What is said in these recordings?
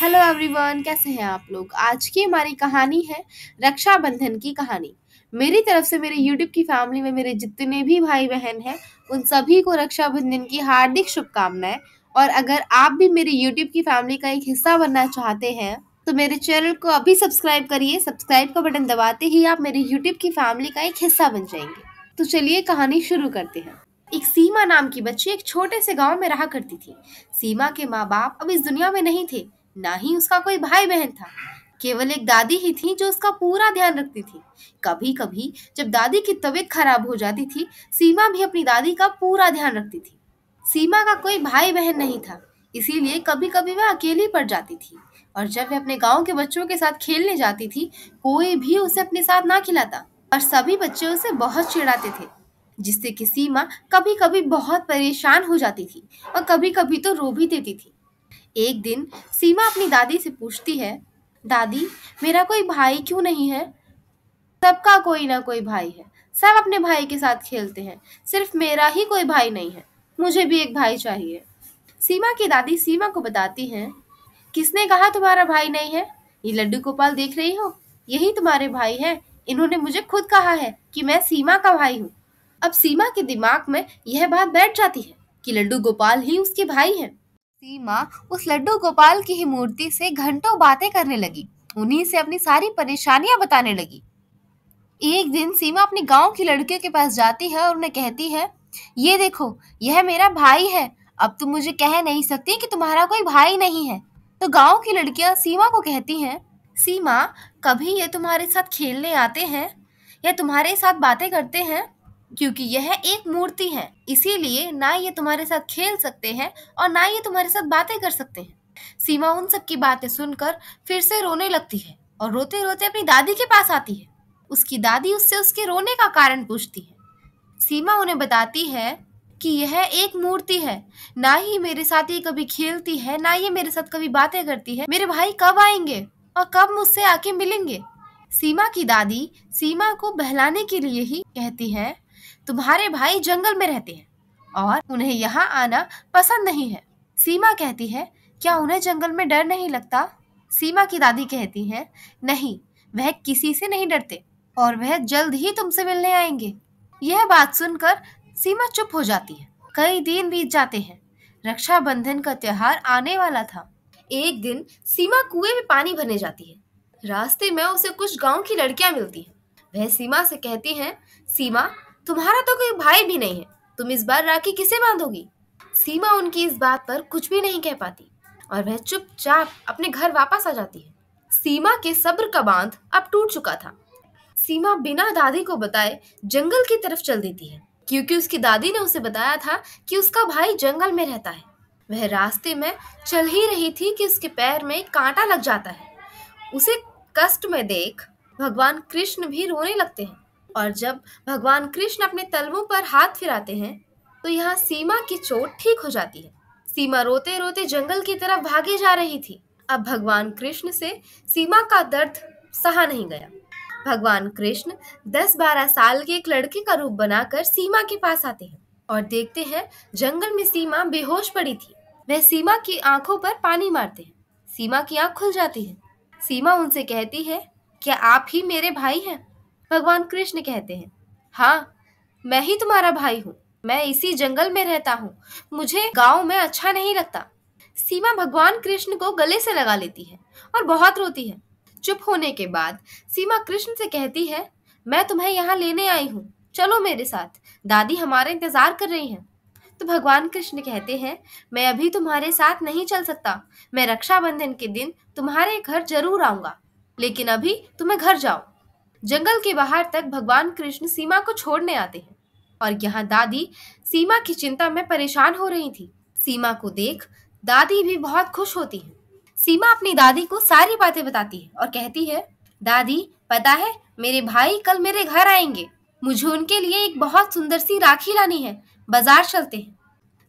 Hello everyone, कैसे हैं आप लोग। आज की हमारी कहानी है रक्षाबंधन की कहानी। मेरी तरफ से मेरे यूट्यूब की फैमिली में मेरे जितने भी भाई बहन हैं उन सभी को रक्षाबंधन की हार्दिक शुभकामनाएं। और अगर आप भी मेरे यूट्यूब की फैमिली का एक हिस्सा बनना चाहते हैं तो मेरे चैनल को अभी सब्सक्राइब करिए। सब्सक्राइब का बटन दबाते ही आप मेरे यूट्यूब की फैमिली का एक हिस्सा बन जाएंगे। तो चलिए कहानी शुरू करते हैं। एक सीमा नाम की बच्ची एक छोटे से गांव में रहा करती थी। सीमा के माँ बाप अब इस दुनिया में नहीं थे, ना ही उसका कोई भाई बहन था। केवल एक दादी ही थी जो उसका पूरा ध्यान रखती थी। कभी कभी जब दादी की तबीयत खराब हो जाती थी, सीमा भी अपनी दादी का पूरा ध्यान रखती थी। सीमा का कोई भाई बहन नहीं था, इसीलिए कभी कभी वह अकेली पड़ जाती थी। और जब वह अपने गांव के बच्चों के साथ खेलने जाती थी, कोई भी उसे अपने साथ ना खिलाता और सभी बच्चे उसे बहुत चिढ़ाते थे, जिससे कि सीमा कभी कभी बहुत परेशान हो जाती थी और कभी कभी तो रो भी देती थी। एक दिन सीमा अपनी दादी से पूछती है, दादी, मेरा कोई भाई क्यों नहीं है। सबका कोई ना कोई भाई है, सब अपने भाई के साथ खेलते हैं, सिर्फ मेरा ही कोई भाई नहीं है, मुझे भी एक भाई चाहिए। सीमा की दादी सीमा को बताती हैं, किसने कहा तुम्हारा भाई नहीं है। ये लड्डू गोपाल देख रही हो, यही तुम्हारे भाई है। इन्होंने मुझे खुद कहा है कि मैं सीमा का भाई हूँ। अब सीमा के दिमाग में यह बात बैठ जाती है कि लड्डू गोपाल ही उसके भाई हैं। सीमा उस लड्डू गोपाल की ही मूर्ति से घंटों बातें करने लगी, उन्हीं से अपनी सारी परेशानियां बताने लगी। एक दिन सीमा अपनी गांव की लड़कियों के पास जाती है और उन्हें कहती है, ये देखो, यह मेरा भाई है। अब तुम मुझे कह नहीं सकती कि तुम्हारा कोई भाई नहीं है। तो गांव की लड़कियां सीमा को कहती हैं, सीमा, कभी ये तुम्हारे साथ खेलने आते हैं या तुम्हारे साथ बातें करते हैं? क्योंकि यह एक मूर्ति है, इसीलिए ना ये तुम्हारे साथ खेल सकते हैं और ना ये तुम्हारे साथ बातें कर सकते हैं। सीमा उन सब की बातें सुनकर फिर से रोने लगती है और रोते रोते अपनी दादी के पास आती है। उसकी दादी उससे उसके रोने का कारण पूछती है। सीमा उन्हें बताती है कि यह एक मूर्ति है, ना ही मेरे साथ ये कभी खेलती है, ना ये मेरे साथ कभी बातें करती है। मेरे भाई कब आएंगे और कब मुझसे आके मिलेंगे। सीमा की दादी सीमा को बहलाने के लिए ही कहती है, तुम्हारे भाई जंगल में रहते हैं और उन्हें यहाँ आना पसंद नहीं है। सीमा कहती है, क्या उन्हें जंगल में डर नहीं लगता। सीमा की दादी कहती है, नहीं, वह किसी से नहीं डरते और वह जल्द ही तुमसे मिलने आएंगे। यह बात सुनकर सीमा चुप हो जाती है। कई दिन बीत जाते हैं। रक्षाबंधन का त्योहार आने वाला था। एक दिन सीमा कुएं में पानी भरने जाती है। रास्ते में उसे कुछ गांव की लड़कियां मिलती हैं। वह सीमा से कहती हैं, सीमा, तुम्हारा तो कोई भाई भी नहीं है, तुम इस बार राखी किसे बांधोगी। सीमा उनकी इस बात पर कुछ भी नहीं कह पाती और वह चुपचाप अपने घर वापस आ जाती है। सीमा के सब्र का बांध अब टूट चुका था। सीमा बिना दादी को बताए जंगल की तरफ चल देती है, क्योंकि उसकी दादी ने उसे बताया था कि उसका भाई जंगल में रहता है। वह रास्ते में चल ही रही थी कि उसके पैर में कांटा लग जाता है। उसे कष्ट में देख भगवान कृष्ण भी रोने लगते हैं और जब भगवान कृष्ण अपने तलवों पर हाथ फिराते हैं तो यहाँ सीमा की चोट ठीक हो जाती है। सीमा रोते रोते जंगल की तरफ भागे जा रही थी। अब भगवान कृष्ण से सीमा का दर्द सहा नहीं गया। भगवान कृष्ण 10-12 साल के एक लड़के का रूप बनाकर सीमा के पास आते हैं और देखते हैं जंगल में सीमा बेहोश पड़ी थी। वह सीमा की आंखों पर पानी मारते हैं। सीमा की आंख खुल जाती है। सीमा उनसे कहती है, क्या आप ही मेरे भाई हैं। भगवान कृष्ण कहते हैं, हाँ, मैं ही तुम्हारा भाई हूँ। मैं इसी जंगल में रहता हूँ, मुझे गांव में अच्छा नहीं लगता। सीमा भगवान कृष्ण को गले से लगा लेती है और बहुत रोती है। चुप होने के बाद सीमा कृष्ण से कहती है, मैं तुम्हें यहाँ लेने आई हूँ, चलो मेरे साथ, दादी हमारा इंतजार कर रही हैं। तो भगवान कृष्ण कहते हैं, मैं अभी तुम्हारे साथ नहीं चल सकता। मैं रक्षाबंधन के दिन तुम्हारे घर जरूर आऊंगा, लेकिन अभी तुम्हें घर जाओ। जंगल के बाहर तक भगवान कृष्ण सीमा को छोड़ने आते हैं और यहाँ दादी सीमा की चिंता में परेशान हो रही थी। सीमा को देख दादी भी बहुत खुश होती है। सीमा अपनी दादी को सारी बातें बताती है और कहती है, दादी, पता है, मेरे भाई कल मेरे घर आएंगे, मुझे उनके लिए एक बहुत सुंदर सी राखी लानी है, बाजार चलते हैं।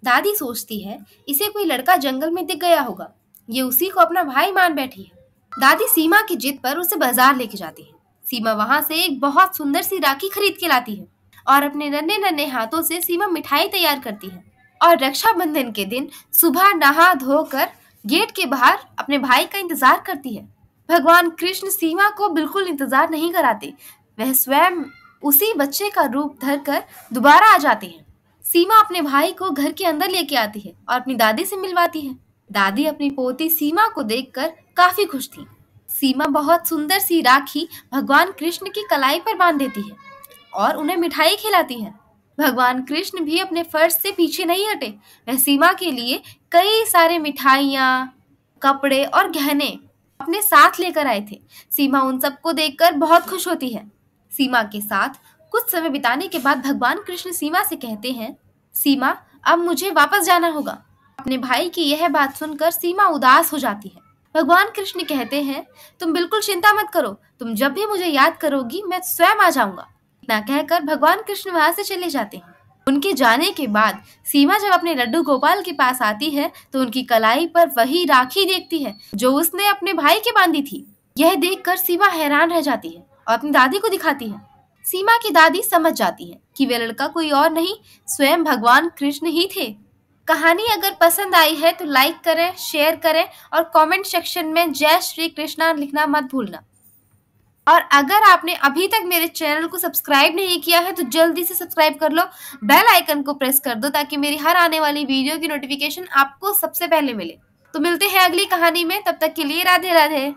दादी सोचती है, इसे कोई लड़का जंगल में दिख गया होगा, ये उसी को अपना भाई मान बैठी है। दादी सीमा की जिद पर उसे बाजार लेके जाती है। सीमा वहां से एक बहुत सुंदर सी राखी खरीद के लाती है और अपने नन्हे नन्हे हाथों से सीमा मिठाई तैयार करती है और रक्षाबंधन के दिन सुबह नहा धोकर गेट के बाहर अपने भाई का इंतजार करती है। भगवान कृष्ण सीमा को बिल्कुल इंतजार नहीं कराते, वह स्वयं उसी बच्चे का रूप धरकर दोबारा आ जाते हैं। सीमा अपने भाई को घर के अंदर लेके आती है और अपनी दादी से मिलवाती है। दादी अपनी पोती सीमा को देखकर काफी खुश थी। सीमा बहुत सुंदर सी राखी भगवान कृष्ण की कलाई पर बांध देती है और उन्हें मिठाई खिलाती है। भगवान कृष्ण भी अपने फर्ज से पीछे नहीं हटे, वह सीमा के लिए कई सारे मिठाइयाँ, कपड़े और गहने अपने साथ लेकर आए थे। सीमा उन सबको देखकर बहुत खुश होती है। सीमा के साथ कुछ समय बिताने के बाद भगवान कृष्ण सीमा से कहते हैं, सीमा अब मुझे वापस जाना होगा। अपने भाई की यह बात सुनकर सीमा उदास हो जाती है। भगवान कृष्ण कहते हैं, तुम बिल्कुल चिंता मत करो, तुम जब भी मुझे याद करोगी मैं स्वयं आ जाऊंगा। इतना कहकर भगवान कृष्ण वहां से चले जाते हैं। उनके जाने के बाद सीमा जब अपने लड्डू गोपाल के पास आती है तो उनकी कलाई पर वही राखी देखती है जो उसने अपने भाई के बांधी थी। यह देखकर सीमा हैरान रह जाती है और अपनी दादी को दिखाती है। सीमा की दादी समझ जाती है कि वे लड़का कोई और नहीं, स्वयं भगवान कृष्ण ही थे। कहानी अगर पसंद आई है तो लाइक करें, शेयर करें और कमेंट सेक्शन में जय श्री कृष्णा लिखना मत भूलना। और अगर आपने अभी तक मेरे चैनल को सब्सक्राइब नहीं किया है तो जल्दी से सब्सक्राइब कर लो, बेल आइकन को प्रेस कर दो ताकि मेरी हर आने वाली वीडियो की नोटिफिकेशन आपको सबसे पहले मिले। तो मिलते हैं अगली कहानी में, तब तक के लिए राधे राधे।